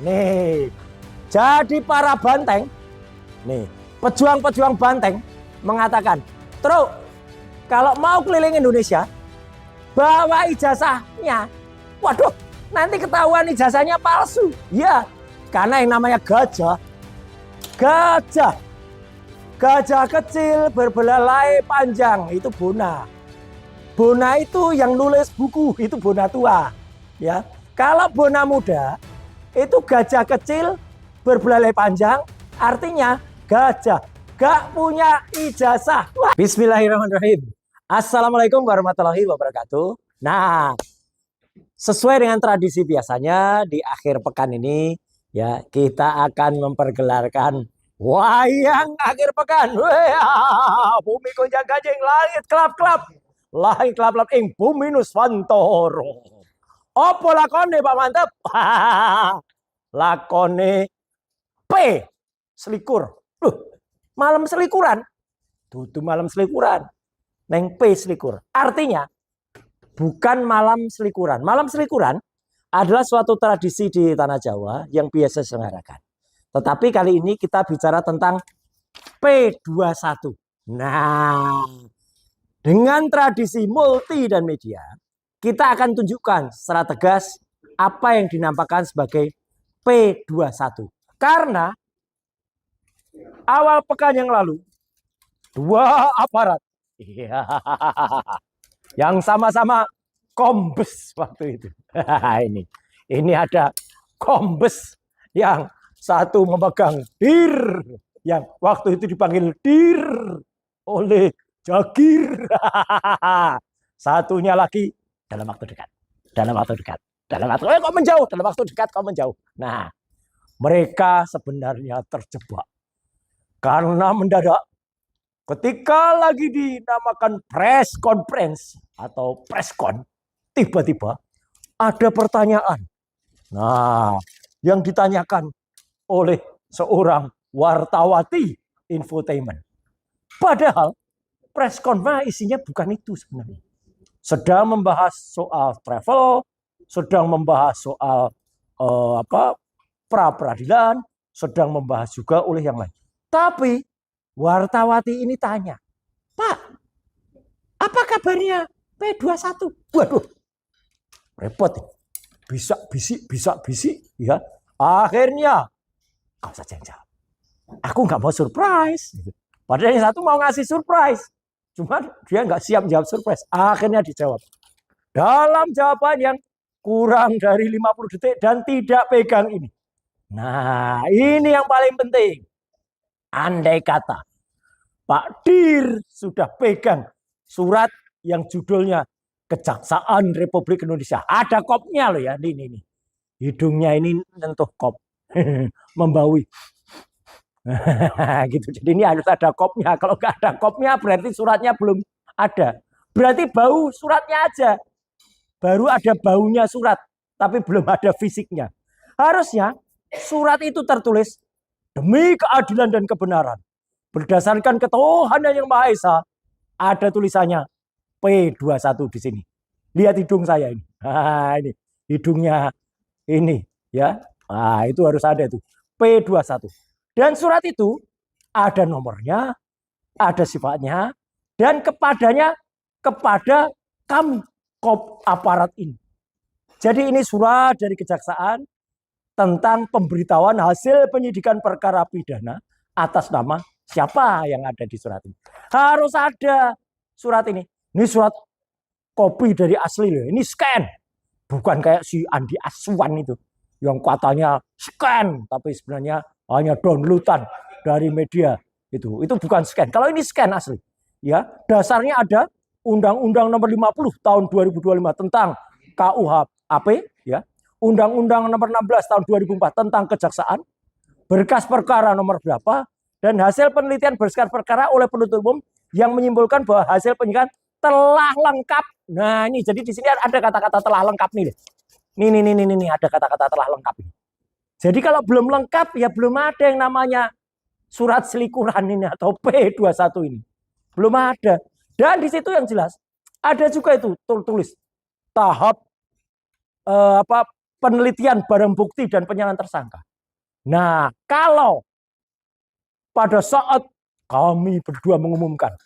Nih, jadi para banteng, nih, pejuang-pejuang banteng mengatakan, Truk, kalau mau keliling Indonesia, bawa ijazahnya. Waduh, nanti ketahuan ijazahnya palsu. Ya, karena yang namanya gajah, gajah kecil berbelalai panjang, itu Bona. Bona itu yang nulis buku, itu Bona tua. Ya, kalau Bona muda, itu gajah kecil berbelalai panjang, artinya gajah gak punya ijazah. Wah. Bismillahirrahmanirrahim. Assalamualaikum warahmatullahi wabarakatuh. Nah, sesuai dengan tradisi biasanya di akhir pekan ini ya kita akan mempergelarkan wayang akhir pekan. Wah, bumi gonjang ganjing, langit kelap-kelap. Langit kelap-kelap ing bumi nuswantara. Apa lakone Pak Mantep? Lakone P selikur. Malam selikuran. Dudu malam selikuran. Neng P selikur. Artinya bukan malam selikuran. Malam selikuran adalah suatu tradisi di tanah Jawa yang biasa diselenggarakan. Tetapi kali ini kita bicara tentang P21. Nah, dengan tradisi multi dan media, kita akan tunjukkan secara tegas apa yang dinamakan sebagai P21. Karena awal pekan yang lalu, dua aparat yang sama-sama kombes waktu itu. ini ada kombes yang satu memegang dir, yang waktu itu dipanggil dir oleh Jagir. Satunya lagi dalam waktu dekat. Dalam waktu dekat. Dalam waktu kok menjauh, dalam waktu dekat kok menjauh. Nah, mereka sebenarnya terjebak. Karena mendadak ketika lagi dinamakan press conference atau presscon, tiba-tiba ada pertanyaan. Nah, yang ditanyakan oleh seorang wartawati infotainment. Padahal presscon isinya bukan itu sebenarnya. Sedang membahas soal travel, sedang membahas soal pra peradilan, sedang membahas juga oleh yang lain. Tapi wartawati ini tanya, Pak, apa kabarnya P21? Waduh, repot. Bisa bisik, ya. Akhirnya, kau saja yang jawab. Aku nggak mau surprise. Padahal yang satu mau ngasih surprise. Cuma dia nggak siap jawab surprise. Akhirnya dijawab. Dalam jawaban yang kurang dari 50 detik dan tidak pegang ini. Nah, ini yang paling penting. Andai kata Pak Dir sudah pegang surat yang judulnya Kejaksaan Republik Indonesia. Ada kopnya loh ya. Ini. Hidungnya ini nentuh kop. Membaui. Gitu. Jadi ini harus ada kopnya. Kalau nggak ada kopnya berarti suratnya belum ada. Berarti bau suratnya aja. Baru ada baunya surat, tapi belum ada fisiknya. Harusnya surat itu tertulis demi keadilan dan kebenaran. Berdasarkan ketuhanan yang Maha Esa, ada tulisannya P21 di sini. Lihat hidung saya ini. Nah, ini hidungnya ini ya. Nah, itu harus ada itu. P21. Dan surat itu ada nomornya, ada sifatnya, dan kepada kami, aparat ini. Jadi ini surat dari kejaksaan tentang pemberitahuan hasil penyidikan perkara pidana atas nama siapa yang ada di surat ini. Harus ada surat ini. Ini surat kopi dari asli loh. Ini scan. Bukan kayak si Andi Aswan itu yang katanya scan, tapi sebenarnya hanya downloadan dari media itu. Itu bukan scan. Kalau ini scan asli. Ya, dasarnya ada Undang-Undang Nomor 50 tahun 2025 tentang KUHP, ya. Undang-Undang Nomor 16 tahun 2004 tentang kejaksaan. Berkas perkara nomor berapa dan hasil penelitian berkas perkara oleh penuntut umum yang menyimpulkan bahwa hasil penyidikan telah lengkap. Nah, ini jadi di sini ada kata-kata telah lengkap nih. Nih ada kata-kata telah lengkap ini. Jadi kalau belum lengkap ya belum ada yang namanya surat selikuran ini atau P21 ini. Belum ada. Dan di situ yang jelas ada juga itu tulis tahap penelitian barang bukti dan penyerahan tersangka. Nah, kalau pada saat kami berdua mengumumkan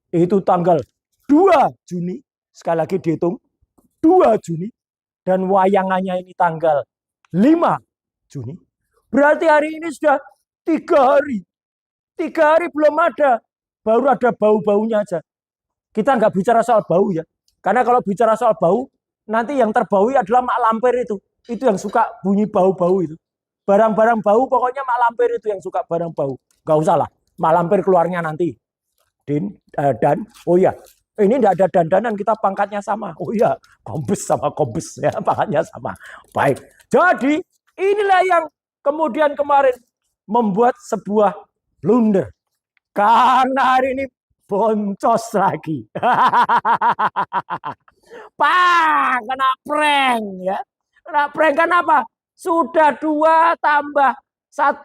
itu tanggal 2 Juni, sekali lagi dihitung 2 Juni, dan wayangannya ini tanggal 5 Juni, berarti hari ini sudah 3 hari. 3 hari belum ada, baru ada bau-baunya aja. Kita nggak bicara soal bau ya, karena kalau bicara soal bau, nanti yang terbaui adalah mak lampir itu yang suka bunyi bau-bau itu. Barang-barang bau pokoknya mak lampir itu yang suka barang bau. Nggak usah lah, mak lampir keluarnya nanti. Dan oh ya, ini tidak ada dandanan, kita pangkatnya sama. Oh iya, kombes sama kombes ya, pangkatnya sama. Baik. Jadi inilah yang kemudian kemarin membuat sebuah blunder. Karena hari ini boncos lagi. Pak, kena prank ya. Kena prank kenapa? Sudah 2 tambah 1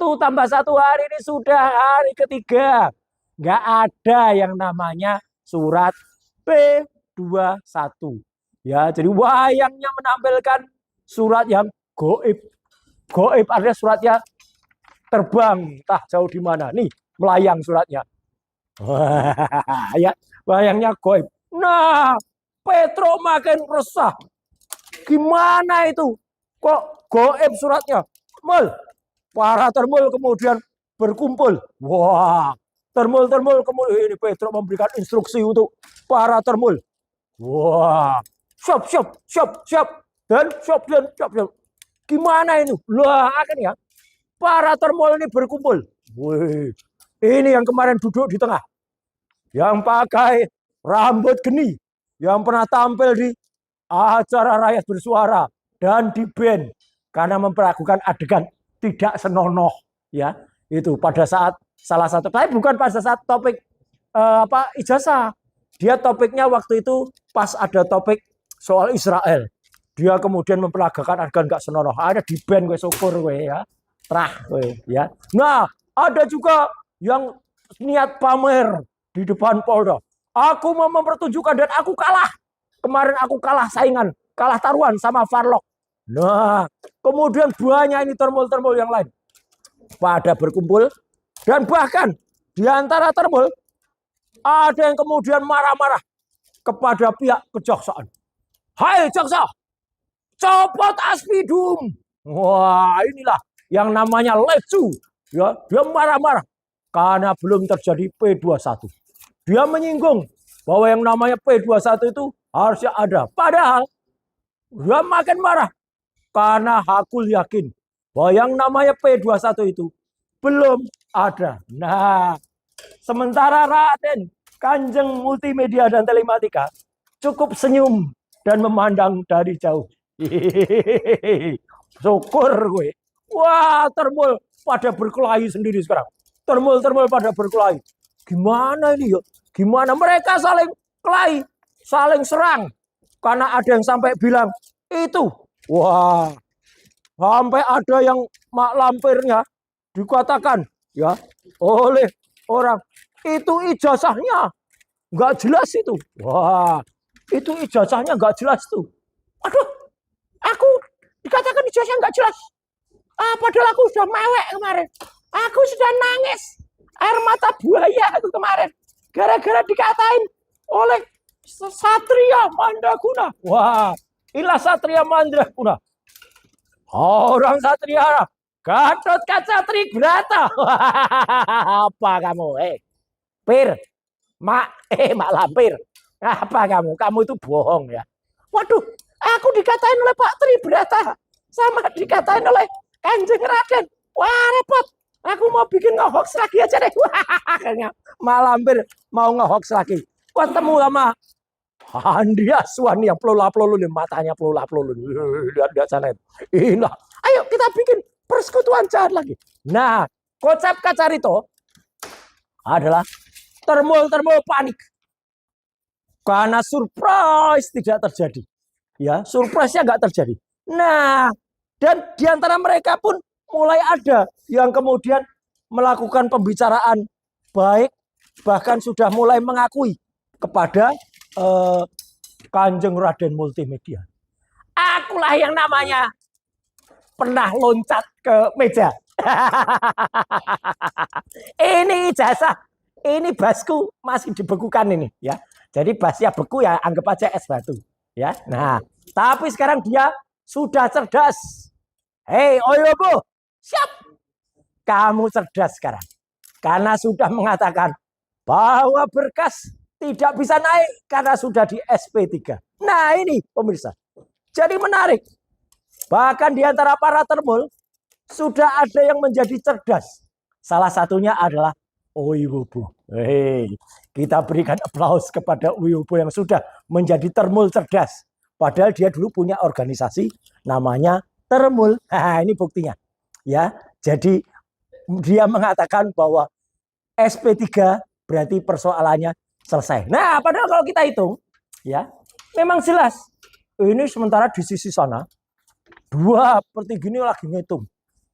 hari ini sudah hari ketiga. Nggak ada yang namanya surat P21. Ya, jadi wayangnya menampilkan surat yang goib. Goib artinya suratnya terbang, entah jauh di mana. Nih, melayang suratnya. Ya, wayangnya goib. Nah, Petro makin resah. Gimana itu? Kok goib suratnya? Mul, para termul kemudian berkumpul. Wah, termul kemudian ini Petro memberikan instruksi untuk para termul. Wah, siap. Dan siap. Gimana ini? Lah, akan ya. Para termul ini berkumpul. Wih, ini yang kemarin duduk di tengah. Yang pakai rambut geni. Yang pernah tampil di acara Rakyat Bersuara dan di band. Karena memperlakukan adegan tidak senonoh. Ya, itu pada saat salah satu. Tapi bukan pada saat topik ijazah. Dia topiknya waktu itu pas ada topik soal Israel. Dia kemudian memperagakan adegan gak senonoh. Ada di band gue syukur gue ya. Ya. Nah, ada juga yang niat pamer di depan Polda. Aku mau mempertunjukkan dan aku kalah. Kemarin aku kalah saingan, kalah taruhan sama Farlok. Nah, kemudian banyak ini termul-termul yang lain pada berkumpul dan bahkan di antara termul ada yang kemudian marah-marah kepada pihak kejaksaan. Hai jaksa, copot aspidum. Wah, inilah yang namanya lesu. Ya, dia marah-marah karena belum terjadi P21. Dia menyinggung bahwa yang namanya P21 itu harusnya ada. Padahal dia makin marah karena Hakul yakin bahwa yang namanya P21 itu belum ada. Nah, sementara Raden Kanjeng Multimedia dan Telematika cukup senyum dan memandang dari jauh. Syukur gue. Wah, termul pada berkelahi sendiri sekarang. Termul pada berkelahi. Gimana ini yuk? Gimana mereka saling kelahi, saling serang. Karena ada yang sampai bilang itu. Wah, sampai ada yang mak lampirnya dikatakan ya oleh orang itu ijazahnya nggak jelas itu. Wah, itu ijazahnya nggak jelas tuh. Aduh, aku dikatakan ijazahnya nggak jelas. Padahal aku sudah mewek kemarin. Aku sudah nangis. Air mata buaya aku kemarin. Gara-gara dikatain oleh Satria Mandraguna. Wah, inilah Satria Mandraguna. Orang Satria. Gatot Kaca Tribrata. Apa kamu? Pir. Mak lampir. Apa kamu? Kamu itu bohong ya. Waduh, aku dikatain oleh Pak Tribrata. Sama dikatain oleh Kanjeng Raden. Wah, repot. Aku mau bikin nge-hoax lagi aja deh. Malampir mau nge-hoax lagi. Ketemu sama Andreas Wania pelula-pelulu, matanya pelula-pelulu. Lihat sana itu. Inilah. Ayo kita bikin persekutuan jahat lagi. Nah, konsep Kacarito adalah termul panik. Karena surprise tidak terjadi. Ya, surprise-nya nggak terjadi. Nah, dan diantara mereka pun mulai ada yang kemudian melakukan pembicaraan baik, bahkan sudah mulai mengakui kepada Kanjeng Raden Multimedia. Akulah yang namanya pernah loncat ke meja. Ini ijazah, ini basku masih dibekukan ini ya. Jadi basnya beku ya anggap aja es batu ya. Nah, tapi sekarang dia sudah cerdas. Hei, Oyobo, siap. Kamu cerdas sekarang. Karena sudah mengatakan bahwa berkas tidak bisa naik karena sudah di SP3. Nah, ini pemirsa. Jadi menarik. Bahkan di antara para termul sudah ada yang menjadi cerdas. Salah satunya adalah Oyobo. Hei, kita berikan aplaus kepada Oyobo yang sudah menjadi termul cerdas. Padahal dia dulu punya organisasi namanya Termul. Nah, ini buktinya. Ya, jadi dia mengatakan bahwa SP3 berarti persoalannya selesai. Nah, padahal kalau kita hitung, ya, memang jelas. Ini sementara di sisi sana 2/3 gini lagi ngitung.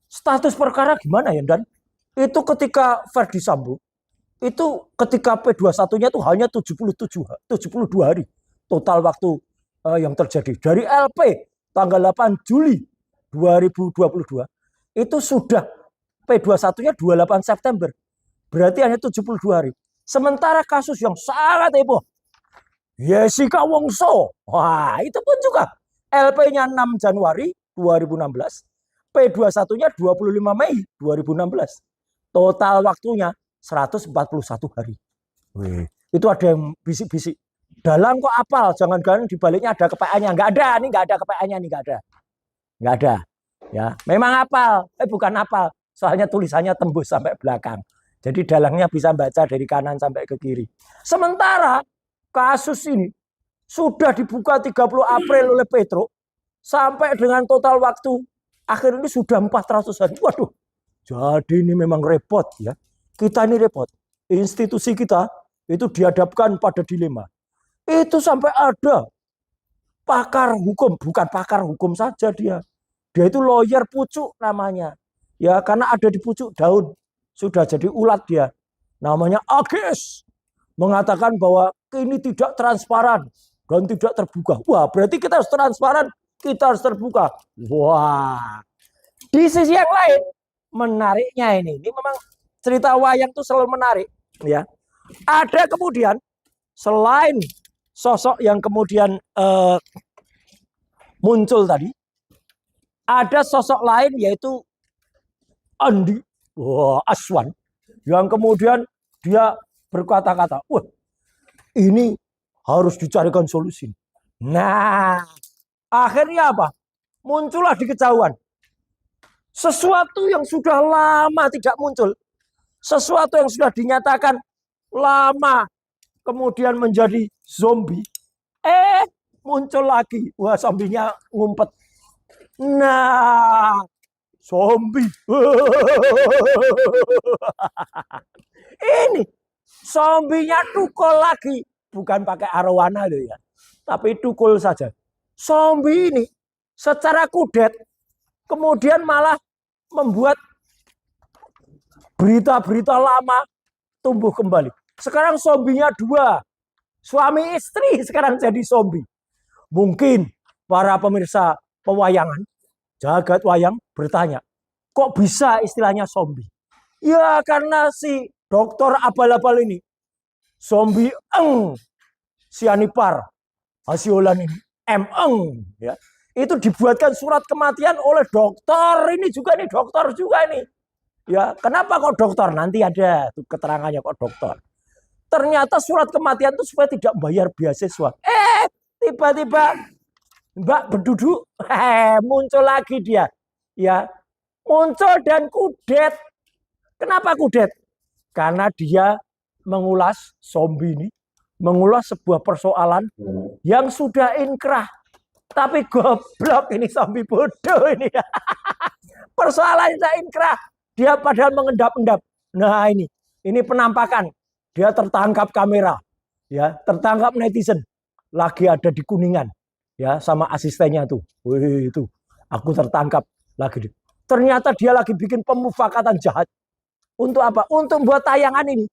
Status perkara gimana ya, Dan? Itu ketika Verdi Sambo, itu ketika P21-nya itu hanya 72 hari total waktu yang terjadi. Dari LP tanggal 8 Juli 2022 itu sudah P21-nya 28 September. Berarti hanya 72 hari. Sementara kasus yang sangat heboh, Jessica Wongso. Wah, itu pun juga LP-nya 6 Januari 2016, P21-nya 25 Mei 2016. Total waktunya 141 hari. Wih, itu ada yang bisik-bisik. Dalam kok apal, jangan-jangan di baliknya ada KPA-nya. Enggak ada, ini enggak ada KPA-nya, ini enggak ada. Enggak ada. Ya, memang apal, bukan apal. Soalnya tulisannya tembus sampai belakang. Jadi dalangnya bisa baca dari kanan sampai ke kiri. Sementara kasus ini sudah dibuka 30 April oleh Petro sampai dengan total waktu akhir ini sudah 400 hari. Waduh. Jadi ini memang repot ya. Kita ini repot. Institusi kita itu dihadapkan pada dilema. Itu sampai ada pakar hukum, bukan pakar hukum saja dia. Dia itu lawyer pucuk namanya. Ya, karena ada di pucuk daun. Sudah jadi ulat dia. Namanya AGS. Mengatakan bahwa ini tidak transparan dan tidak terbuka. Wah, berarti kita harus transparan, kita harus terbuka. Wah. Di sisi yang lain, menariknya ini memang cerita wayang itu selalu menarik. Ya. Ada kemudian, selain sosok yang kemudian muncul tadi, ada sosok lain yaitu Andi Aswan yang kemudian dia berkata-kata, wah ini harus dicarikan solusi. Nah, akhirnya apa? Muncullah di kejauhan sesuatu yang sudah lama tidak muncul, sesuatu yang sudah dinyatakan lama kemudian menjadi zombie. Muncul lagi, wah zombinya ngumpet. Nah, zombie. Ini zombinya tukul lagi. Bukan pakai arowana loh ya. Tapi tukul saja. Zombie ini secara kudet kemudian malah membuat berita-berita lama tumbuh kembali. Sekarang zombinya 2. Suami istri sekarang jadi zombie. Mungkin para pemirsa pewayangan, jagat wayang bertanya, kok bisa istilahnya zombie? Ya karena si dokter abal-abal ini, zombie sianipar, hasiolan ini, ya, itu dibuatkan surat kematian oleh dokter ini juga nih, dokter juga nih. Ya, kenapa kok dokter? Nanti ada tuh keterangannya kok dokter. Ternyata surat kematian itu supaya tidak bayar beasiswa. Tiba-tiba Mbak Beduduk muncul lagi dia. Ya, muncul dan kudet. Kenapa kudet? Karena dia mengulas zombie ini, mengulas sebuah persoalan yang sudah inkrah. Tapi goblok ini zombie bodoh ini. Persoalan yang inkrah, dia padahal mengendap-endap. Nah, ini penampakan. Dia tertangkap kamera, ya, tertangkap netizen. Lagi ada di Kuningan, ya, sama asistennya tuh. Wih, itu aku tertangkap lagi. Ternyata dia lagi bikin pemufakatan jahat. Untuk apa? Untuk buat tayangan ini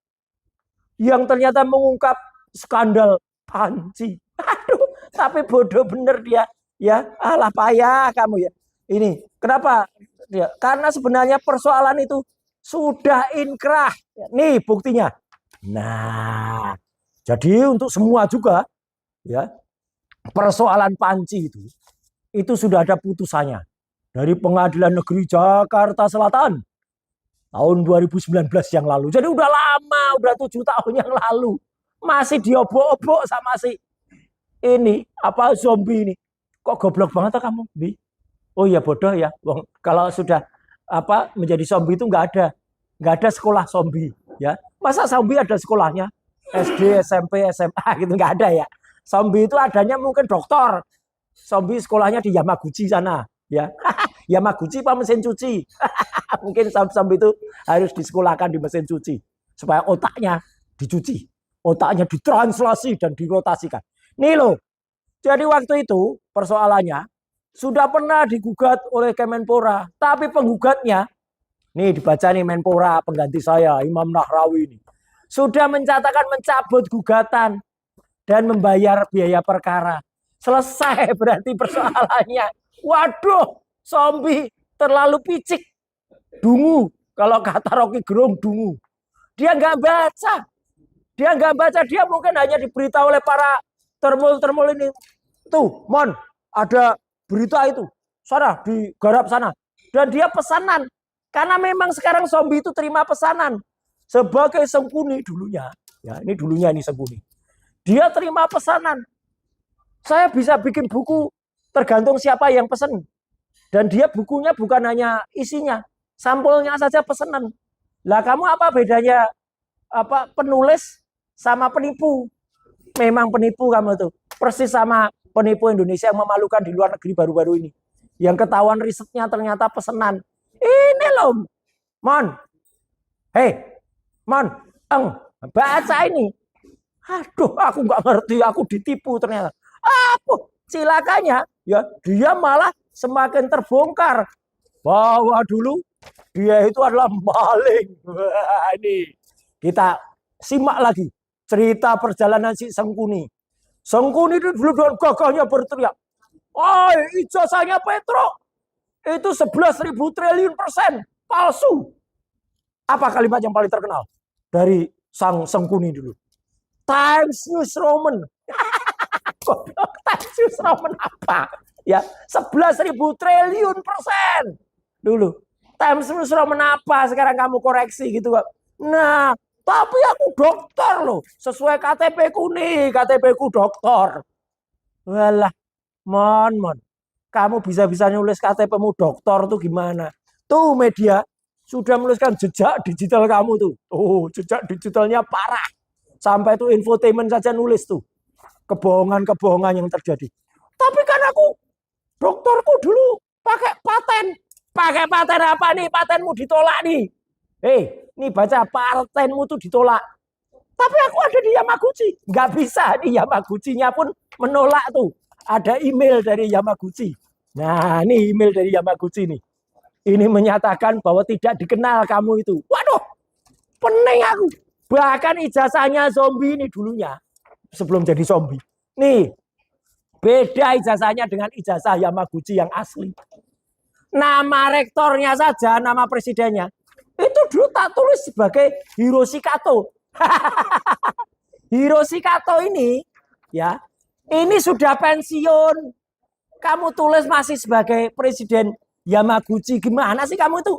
yang ternyata mengungkap skandal Panji. Aduh, tapi bodoh bener dia, ya. Alah payah kamu ya. Ini kenapa? Ya, karena sebenarnya persoalan itu sudah inkrah. Nih buktinya. Nah, jadi untuk semua juga ya persoalan Panci itu sudah ada putusannya dari Pengadilan Negeri Jakarta Selatan tahun 2019 yang lalu. Jadi udah lama, udah 7 tahun yang lalu. Masih diobok-obok sama si ini apa zombie ini. Kok goblok banget kamu, Bi? Oh iya bodoh ya. Kalau sudah apa menjadi zombie itu nggak ada sekolah zombie ya. Masa zombie ada sekolahnya? SD, SMP, SMA gitu nggak ada ya. Zombie itu adanya mungkin dokter. Zombie sekolahnya di Yamaguchi sana ya. Yamaguchi apa mesin cuci? Mungkin zombie itu harus disekolahkan di mesin cuci supaya otaknya dicuci, otaknya ditranslasi dan dirotasikan. Nih loh. Jadi waktu itu persoalannya sudah pernah digugat oleh Kemenpora, tapi penggugatnya, nih dibaca nih Menpora pengganti saya, Imam Nahrawi ini, sudah mencatakan mencabut gugatan dan membayar biaya perkara. Selesai berarti persoalannya. Waduh, zombie terlalu picik, dungu. Kalau kata Rocky Gerung, dungu. Dia nggak baca. Dia mungkin hanya diberitahu oleh para termul ini. Tuh, Mon, ada berita itu. Sana, digarap sana. Dan dia pesanan. Karena memang sekarang zombie itu terima pesanan. Sebagai Sengkuni dulunya. Ya, ini dulunya ini Sengkuni. Dia terima pesanan. Saya bisa bikin buku tergantung siapa yang pesen. Dan dia bukunya bukan hanya isinya. Sampulnya saja pesanan. Lah kamu apa bedanya apa penulis sama penipu? Memang penipu kamu tuh. Persis sama penipu Indonesia yang memalukan di luar negeri baru-baru ini. Yang ketahuan risetnya ternyata pesanan. Ini loh, Mon. Hei, Mon, baca ini. Aduh, aku nggak ngerti, aku ditipu ternyata. Apa? Cilakanya, ya dia malah semakin terbongkar bahwa dulu dia itu adalah maling. Wah, ini kita simak lagi cerita perjalanan si Sengkuni. Sengkuni itu dulu dengan gagahnya berteriak, "Oh, ijazahnya Petro itu 11.000 triliun persen palsu." Apa kalimat yang paling terkenal dari sang Sengkuni dulu? Times New Roman. Times New Roman apa? Ya, 11.000 triliun persen dulu. Times New Roman apa? Sekarang kamu koreksi gitu kok. Nah, tapi aku dokter loh. Sesuai KTP ku nih, KTP ku dokter. Walah, Mon. Kamu bisa-bisa nulis KTP-mu dokter tuh gimana? Tuh media sudah menuliskan jejak digital kamu tuh. Oh, jejak digitalnya parah. Sampai tuh infotainment saja nulis tuh. Kebohongan-kebohongan yang terjadi. Tapi kan aku, dokterku dulu pakai paten. Pakai paten apa nih? Patenmu ditolak nih. Hei, nih baca patenmu tuh ditolak. Tapi aku ada di Yamaguchi. Nggak bisa di Yamaguchi-nya pun menolak tuh. Ada email dari Yamaguchi. Nah, ini email dari Yamaguchi nih. Ini menyatakan bahwa tidak dikenal kamu itu. Waduh, pening aku. Bahkan ijazahnya zombie ini dulunya. Sebelum jadi zombie. Nih, beda ijazahnya dengan ijazah Yamaguchi yang asli. Nama rektornya saja, nama presidennya. Itu dulu tak tulis sebagai Hiroshi Kato. Hiroshi Kato ini, ya, ini sudah pensiun. Kamu tulis masih sebagai presiden Yamaguchi. Gimana sih kamu itu?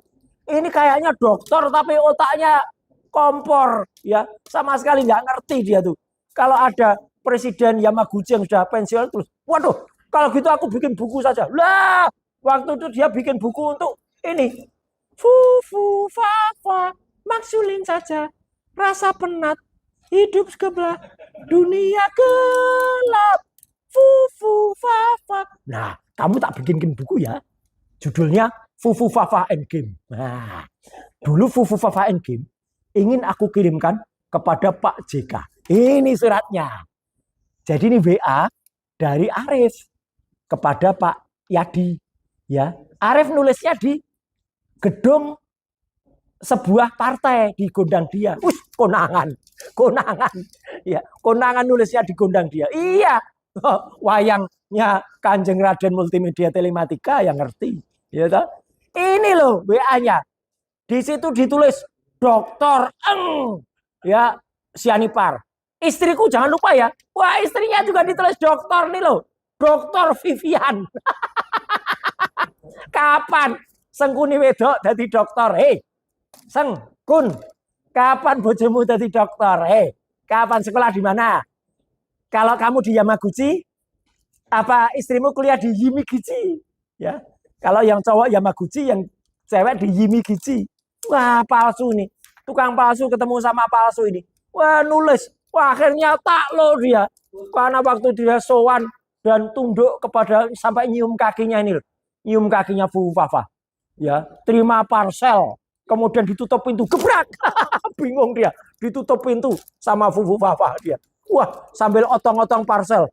Ini kayaknya dokter tapi otaknya kompor, ya, sama sekali nggak ngerti dia tuh. Kalau ada presiden Yamaguchi yang sudah pensiun terus, waduh, kalau gitu aku bikin buku saja. Lah, waktu itu dia bikin buku untuk ini, fufu fafa, maksulin saja, rasa penat, hidup sebelah, dunia gelap, fufu fafa. Nah, kamu tak bikin buku ya, judulnya Fufu Fafa Endgame. Nah, dulu Fufu Fafa Endgame ingin aku kirimkan kepada Pak JK. Ini suratnya. Jadi ini WA dari Arif kepada Pak Yadi. Ya, Arif nulisnya di gedung sebuah partai di gondang dia. Konangan. Ya, konangan nulisnya di gondang dia. Iya, wayangnya Kanjeng Raden Multimedia Telematika yang ngerti. Ya toh? Ini loh WA-nya. Di situ ditulis Dokter Eng, ya, Sianipar. Istriku jangan lupa ya. Wah, istrinya juga ditulis dokter nih loh. Dokter Vivian. Kapan Sengkuni wedok jadi dokter? Hei, Seng, Kun, kapan bojomu jadi dokter? Hei, kapan sekolah di mana? Kalau kamu di Yamaguchi, apa istrimu kuliah di Yimigichi? Ya, kalau yang cowok Yamaguchi, yang cewek di Yimigichi. Wah, palsu nih. Tukang palsu ketemu sama palsu ini. Wah, nulis. Wah, akhirnya tak lo dia. Karena waktu dia sowan dan tunduk kepada sampai nyium kakinya ini loh. Nyium kakinya Fufu Fafa. Ya, terima parcel. Kemudian ditutup pintu, gebrak. Bingung dia. Ditutup pintu sama Fufu Fafa dia. Wah, sambil otong-otong parcel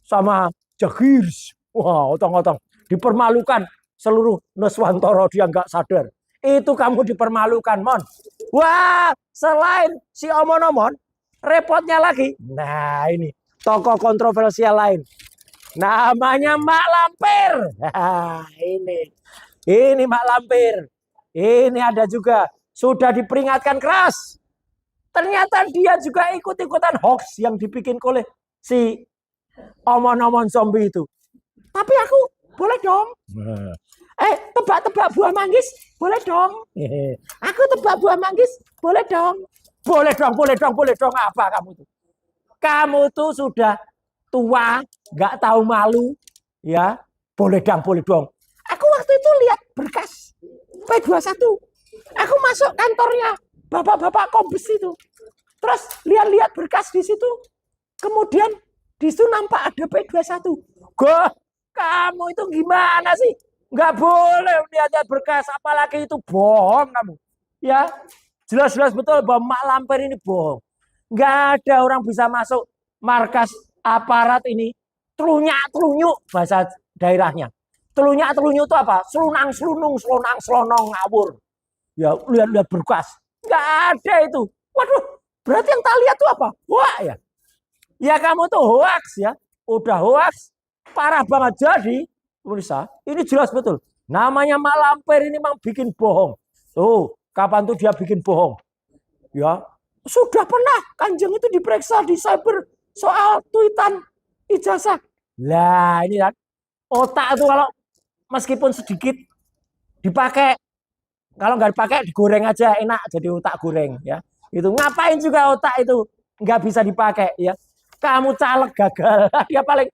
sama Jagirs. Wah, otong-otong. Dipermalukan seluruh Nuswantoro, dia nggak sadar. Itu kamu dipermalukan, Mon. Wah, selain si Omon-Omon, repotnya lagi. Nah, ini tokoh kontroversial lain. Namanya Mak Lampir. Nah, ini Mak Lampir. Ini ada juga. Sudah diperingatkan keras. Ternyata dia juga ikut-ikutan hoax yang dibikin oleh si Omon-Omon zombie itu. Tapi aku boleh dong. Tebak-tebak buah manggis, boleh dong. Aku tebak buah manggis, boleh dong. Boleh dong, boleh dong, boleh dong. Apa kamu tuh? Kamu tuh sudah tua, nggak tahu malu, ya. Boleh dong, boleh dong. Aku waktu itu lihat berkas P21. Aku masuk kantornya bapak-bapak Kombes itu. Terus lihat-lihat berkas di situ. Kemudian di situ nampak ada P21. Goh, kamu itu gimana sih? Nggak boleh lihat berkas, apalagi itu bohong kamu. Ya, jelas-jelas betul bahwa Mak Lampir ini bohong. Nggak ada orang bisa masuk markas aparat ini telunyak-telunyuk bahasa daerahnya. Telunyak-telunyuk itu apa? Selunang-selunung, selonang-selonong, ngawur. Ya, lihat-lihat berkas. Nggak ada itu. Waduh, berarti yang tak lihat itu apa? Wah, ya. Ya kamu tuh hoax ya. Udah hoax, parah banget. Jadi, pemirsa, ini jelas betul. Namanya Mak Lampir ini memang bikin bohong. Tuh, kapan tuh dia bikin bohong? Ya, sudah pernah Kanjeng itu diperiksa di cyber soal tweetan ijazah. Lah, ini kan otak itu kalau meskipun sedikit dipakai, kalau nggak dipakai digoreng aja enak jadi otak goreng ya. Itu ngapain juga otak itu nggak bisa dipakai ya. Kamu caleg gagal, dia paling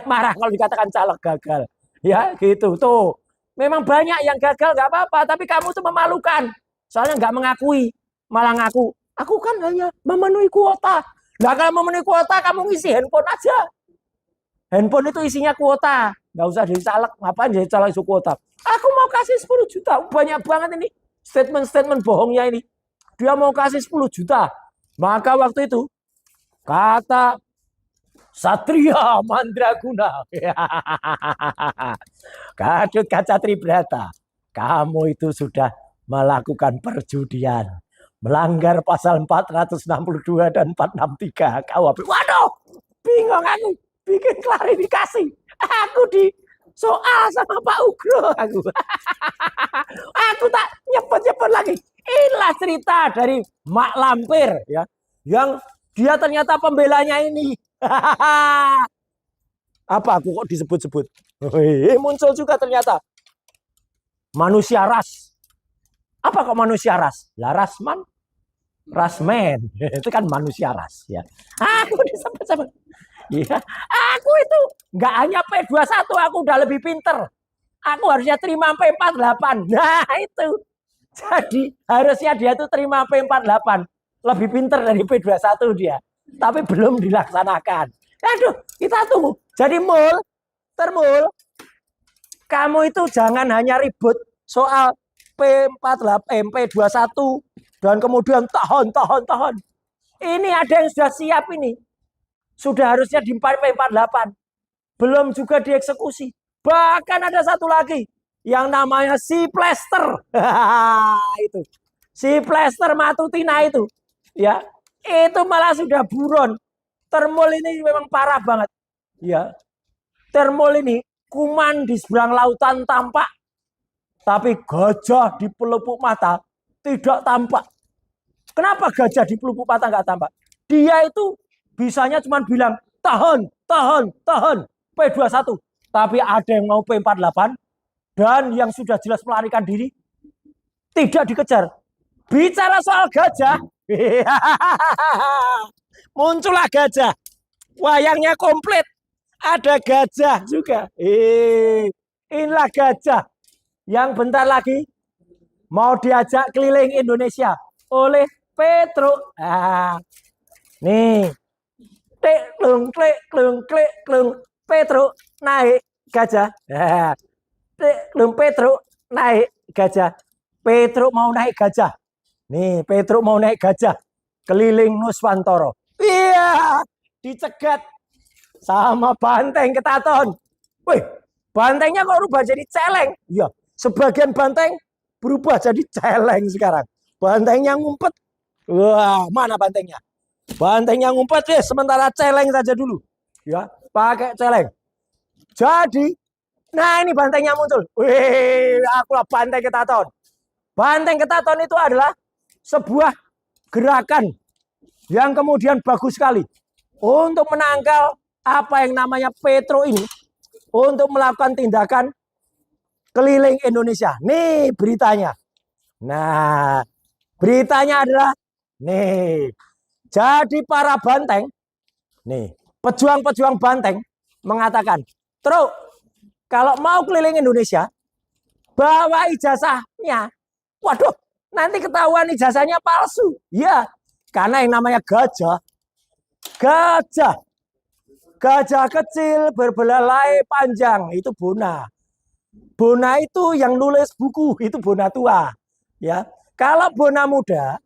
marah kalau dikatakan caleg gagal. Ya gitu tuh. Memang banyak yang gagal nggak apa-apa, tapi kamu tuh memalukan. Soalnya nggak mengakui, malah ngaku. Aku kan hanya memenuhi kuota. Nah kalau memenuhi kuota, kamu ngisi handphone aja. Handphone itu isinya kuota. Nggak usah jadi caleg, ngapain jadi caleg isu kuota. Aku mau kasih 10 juta, banyak banget ini. Statement-statement bohongnya ini. Dia mau kasih 10 juta. Maka waktu itu, kata Satria Mandraguna. Kadut Kaca Tribrata. Kamu itu sudah melakukan perjudian. Melanggar pasal 462 dan 463 KUHP. Waduh, bingung aku. Bikin klarifikasi. Aku di soal sama Pak Ugro. Aku tak nyebut-nyebut lagi. Inilah cerita dari Mak Lampir. Ya, yang dia ternyata pembelanya ini. Apa aku kok disebut-sebut? Muncul juga ternyata manusia ras. Apa kok manusia ras? Lah rasman, rasmen. Itu kan manusia ras ya. Aku disebut-sebut. Ya, aku itu nggak hanya P21, aku udah lebih pinter. Aku harusnya terima P48. Nah itu. Jadi harusnya dia tuh terima P48. Lebih pinter dari P21 dia. Tapi belum dilaksanakan. Aduh, kita tunggu. Jadi Termul, kamu itu jangan hanya ribut soal P48, P21 dan kemudian tahun. Ini ada yang sudah siap ini. Sudah harusnya di P48. Belum juga dieksekusi. Bahkan ada satu lagi yang namanya si Plester. Itu. Si Plester Matutina itu. Ya, itu malah sudah buron. Termul ini memang parah banget. Ya. Termul ini kuman di seberang lautan tampak Tapi gajah di pelupuk mata tidak tampak. Kenapa gajah di pelupuk mata nggak tampak? Dia itu bisanya cuma bilang, tahan, tahan, tahan, P21. Tapi ada yang mau P48, dan yang sudah jelas melarikan diri, tidak dikejar. Bicara soal gajah, muncullah gajah. Wayangnya komplit. Ada gajah juga. Inilah gajah yang bentar lagi mau diajak keliling Indonesia oleh Petro. Nih, klung, Petro naik gajah. Klung, Petro naik gajah. Petro mau naik gajah. Nih, Petro mau naik gajah keliling Nuswantoro. Iya, dicegat sama banteng ketaton. Wih, bantengnya kok berubah jadi celeng? Iya, sebagian banteng berubah jadi celeng sekarang. Bantengnya ngumpet. Wah, mana bantengnya? Bantengnya ngumpet ya, sementara celeng saja dulu. Ya, pakai celeng. Jadi, nah ini bantengnya muncul. Wih, akulah banteng ketaton. Banteng ketaton itu adalah sebuah gerakan yang kemudian bagus sekali untuk menangkal apa yang namanya Petro ini untuk melakukan tindakan keliling Indonesia. Nih beritanya. Nah, beritanya adalah nih. Jadi para banteng, nih, pejuang-pejuang banteng mengatakan, "Truk, kalau mau keliling Indonesia, bawa ijazahnya." Waduh, nanti ketahuan ijazahnya palsu. Ya, karena yang namanya gajah, gajah kecil berbelalai panjang itu Bona. Bona itu yang nulis buku itu Bona tua. Ya, kalau Bona muda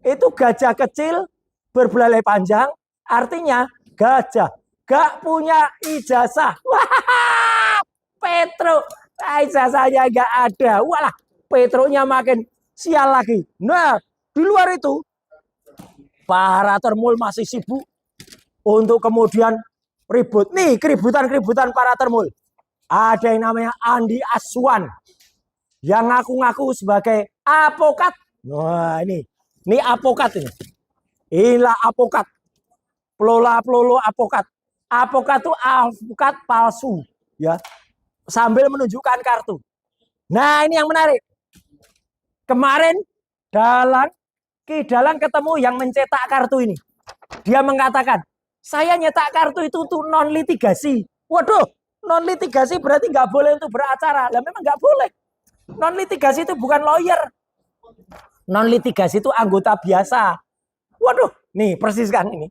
itu gajah kecil berbelalai panjang, artinya gajah gak punya ijazah. Wah, Petro, ijazahnya gak ada. Walah, Petronya makin sial lagi. Nah, di luar itu para termul masih sibuk untuk kemudian ribut. Nih, keributan-keributan para termul. Ada yang namanya Andi Aswan yang ngaku-ngaku sebagai apokat. Wah, ini apokat ini. Inilah apokat. Pelolo apokat. Apokat itu apokat palsu, ya. Sambil menunjukkan kartu. Nah, ini yang menarik. Kemarin Ki Dalang ketemu yang mencetak kartu ini. Dia mengatakan, saya nyetak kartu itu untuk non litigasi. Waduh, non litigasi berarti nggak boleh untuk beracara. Lah memang nggak boleh. Non litigasi itu bukan lawyer. Non litigasi itu anggota biasa. Waduh, nih persis kan ini.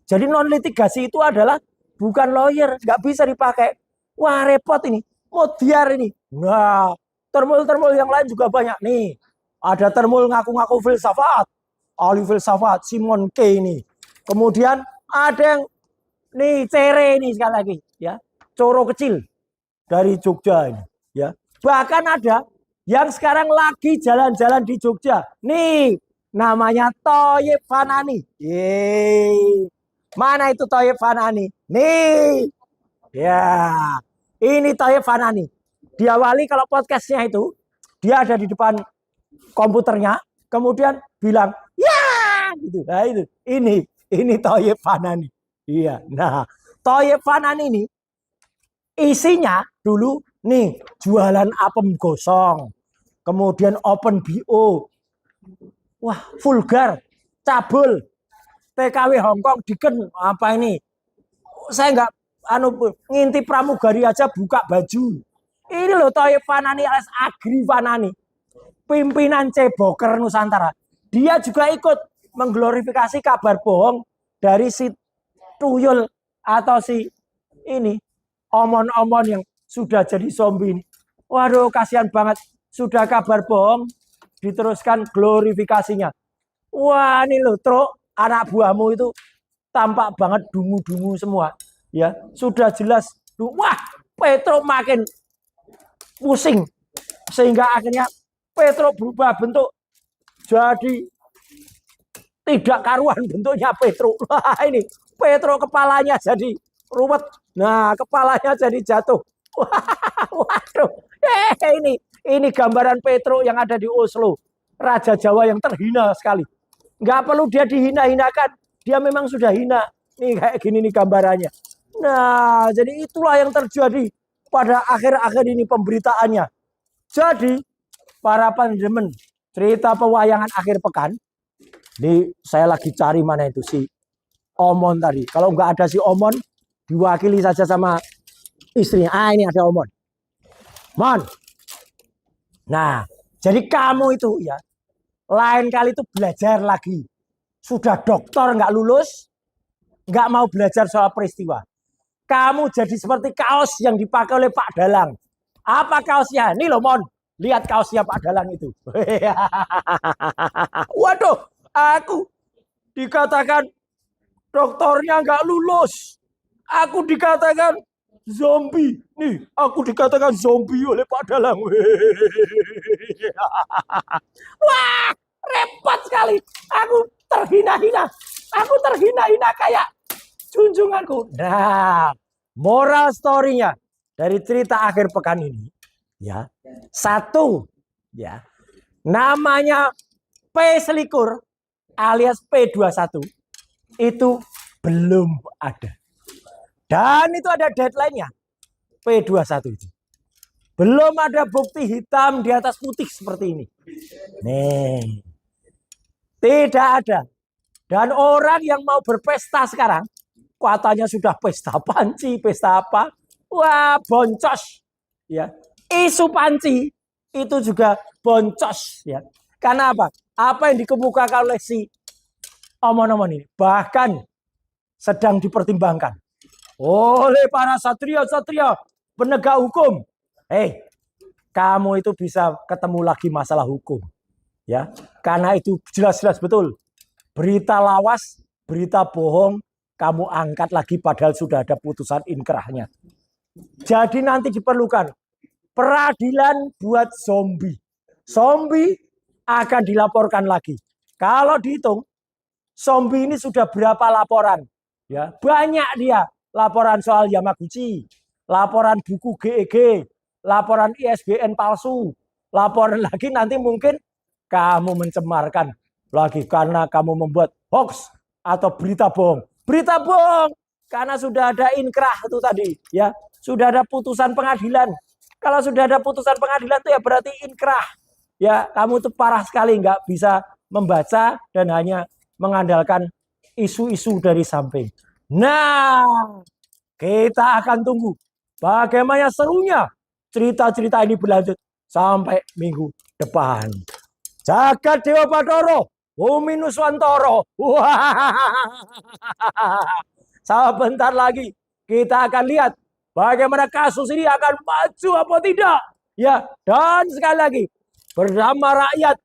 Jadi non litigasi itu adalah bukan lawyer, nggak bisa dipakai. Wah repot ini, modiar ini. Nah, termul-termul yang lain juga banyak nih. Ada termul ngaku-ngaku filsafat, ahli filsafat Simon K ini. Kemudian ada yang nih Cere ini sekali lagi, ya, Coro kecil dari Jogja ini, ya. Bahkan ada yang sekarang lagi jalan-jalan di Jogja. Nih, namanya Thoyib Fanani. Yeay. Mana itu Thoyib Fanani? Nih. Ya, ini Thoyib Fanani. Diawali kalau podcastnya itu, dia ada di depan komputernya, kemudian bilang, ya, gitu. Nah itu, ini Thoyib Fanani. Iya. Nah, Thoyib Fanani ini isinya dulu nih jualan apem gosong, kemudian open BO, wah vulgar, cabul, TKW Hongkong diken apa ini? Saya nggak ngintip pramugari aja buka baju. Ini loh Thoyib Fanani alias Agri Fanani, pimpinan Ceboker Nusantara. Dia juga ikut mengglorifikasi kabar bohong dari si tuyul atau si ini omon-omon yang sudah jadi zombie ini. Waduh, kasihan banget. Sudah kabar bohong, diteruskan glorifikasinya. Wah, ini loh, Truk, anak buahmu itu tampak banget dungu-dungu semua. Ya, sudah jelas. Wah, Petro makin pusing. Sehingga akhirnya Petro berubah bentuk jadi tidak karuan bentuknya Petro. Wah, ini Petro kepalanya jadi ruwet. Nah, kepalanya jadi jatuh. Waduh, ini Ini gambaran Petruk yang ada di Oslo. Raja Jawa yang terhina sekali. Nggak perlu dia dihina-hinakan. Dia memang sudah hina. Nih kayak gini nih gambarannya. Nah, jadi itulah yang terjadi pada akhir-akhir ini pemberitaannya. Jadi, para pendemen cerita pewayangan akhir pekan. Ini saya lagi cari mana itu si Omon tadi. Kalau nggak ada si Omon, diwakili saja sama istrinya. Ah, ini ada Omon. Mon. Nah, jadi kamu itu ya, lain kali itu belajar lagi. Sudah doktor nggak lulus, nggak mau belajar soal peristiwa. Kamu jadi seperti kaos yang dipakai oleh Pak Dalang. Apa kaosnya? Nih loh Mon, lihat kaosnya Pak Dalang itu. Waduh, aku dikatakan doktornya nggak lulus. Aku dikatakan zombie. Nih, aku dikatakan zombie oleh Pak Dalang. Wah, repot sekali. Aku terhina-hina. Aku terhina-hina kayak junjunganku. Nah, moral story-nya dari cerita akhir pekan ini, ya, satu, ya, namanya P21 alias P21 itu belum ada. Dan itu ada deadline-nya. P21 itu. Belum ada bukti hitam di atas putih seperti ini. Nih. Tidak ada. Dan orang yang mau berpesta sekarang, katanya sudah pesta panci, pesta apa? Wah, boncos. Ya. Isu panci itu juga boncos, ya. Karena apa? Apa yang dikemukakan oleh si omon-omon ini bahkan sedang dipertimbangkan oleh para satria-satria penegak hukum. Kamu itu bisa ketemu lagi masalah hukum, ya. Karena itu jelas-jelas betul. Berita lawas, berita bohong, kamu angkat lagi padahal sudah ada putusan inkrahnya. Jadi nanti diperlukan peradilan buat zombie. Zombie akan dilaporkan lagi. Kalau dihitung, zombie ini sudah berapa laporan? Ya, banyak dia. Laporan soal Yamaguchi, laporan buku GEG, laporan ISBN palsu, laporan lagi nanti mungkin kamu mencemarkan lagi karena kamu membuat hoax atau berita bohong. Berita bohong karena sudah ada inkrah itu tadi, ya. Sudah ada putusan pengadilan. Kalau sudah ada putusan pengadilan itu ya berarti inkrah. Ya, kamu itu parah sekali nggak bisa membaca dan hanya mengandalkan isu-isu dari samping. Nah, kita akan tunggu bagaimana serunya cerita-cerita ini berlanjut sampai minggu depan. Jagat Dewa Batara, Bumi Nuswantara. Sebentar lagi kita akan lihat bagaimana kasus ini akan maju apa tidak. Ya, dan sekali lagi bersama rakyat,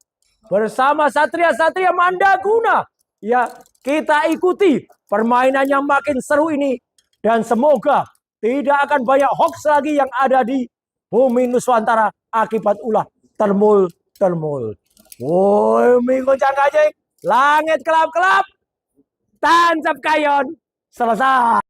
bersama satria-satria Mandaguna, ya, kita ikuti permainan yang makin seru ini dan semoga tidak akan banyak hoax lagi yang ada di Bumi Nuswantara akibat ulah termul-termul. Woi, minggu cangkajeng, langit kelap-kelap, tancap kayon, selesai.